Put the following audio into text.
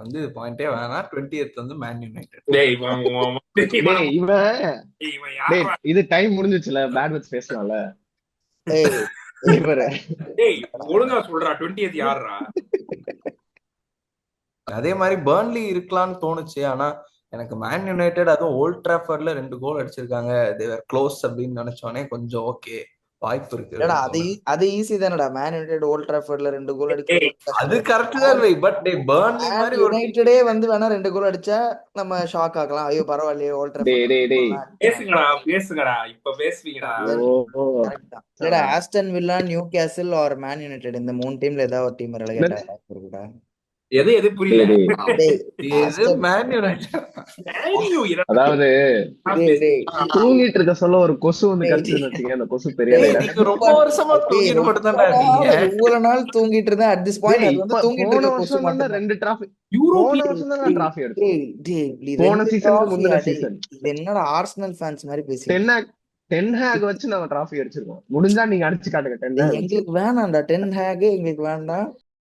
வந்து பாயிண்டே வேணாம். 20th வந்து மேன் யுனைடெட். டேய் இவன் டேய் இவன் இவன் டேய் யாரா? இது டைம் முடிஞ்சிச்சுல, பேட் வச்சு பேசலாம்ல. ஏய் இவரு டேய் ஒழுங்கா சொல்றா 20th யாருடா? அதே மாதிரி பர்ன்லி இருக்கலாம்னு தோணுச்சு. ஆனா எனக்கு மேன் யுனைடெட் அதுவும் ஓல்ட் டிராஃபர்ட்ல 2 கோல் அடிச்சிருக்காங்க. தேவர் க்ளோஸ் அப்படின்னு நினைச்சோனே கொஞ்சம் ஓகே வாய்ப்பு இருக்கு இல்லடா அது தோணுது. அது ஈஸி தானடா. மேன் யுனைடெட் ஓல்ட் டிராஃபர்ட்ல 2 கோல் டேய் அடிக்கிறது அது கரெக்ட் தான் வை. பட் டே பர்ன்லி மேன் மாதிரி ஒரு யுனைடெடே வந்து வேணா 2 கோல் அடிச்சா நம்ம ஷாக் ஆகலாம். ஐயோ பரவாயில்லையே ஓல்ட் டேய் டேய் டேய் பேசுங்கடா இப்ப பேசுவீங்கடா. ஓ கரெக்ட் தான். இல்லடா Aston Villa, Newcastle or Man United இந்த 3 டீம்ல ஏதாவது ஒரு டீம் ரெலகேட் ஆகுறா. எது புரியல? டேய் இது ஆஸ்டன் மேன் யுனைடெட். மேன்யூ அதாவது டேய் டேய் தூங்கிட்டு இருக்க சொல்ல ஒரு கொசு வந்து டேய் கத்துன்னு வச்சுக்க, அந்த கொசு பெரிய டேய், ஆயிடாது. நீங்க ரொம்ப வருஷமா டேய், தூங்கிட்டு ரொம்ப மட்டும் தான்டா இருக்கீங்க. நாள் இவ்வளவு நாள் தூங்கிட்டு இருந்தேன். அட் திஸ் பாயிண்ட் டேய் அது வந்து இப்ப தூங்கிட்டு போன இருக்க கொசு வருஷம் தான் மட்டும் 2 டிராஃபி, யூரோப் போன வருஷம் தான் டிராஃபி எடுத்தோம். டேய் டேய் நீ போன 2 சீசனுக்கு trophy முந்தின அடி. சீசன் இது என்னடா ஆர்சனல் ஃபேன்ஸ் மாதிரி பேசிட்டு டென்ஹாக் வச்சு நம்ம டிராஃபி அடிச்சிருக்கோம். முடிஞ்சா நீங்க அடிச்சு காட்டுங்க டேய், டென்ஹாக் வச்சு. எங்களுக்கு வேணாம்டா 10 ஹேக் எங்களுக்கு வேண்டாம்.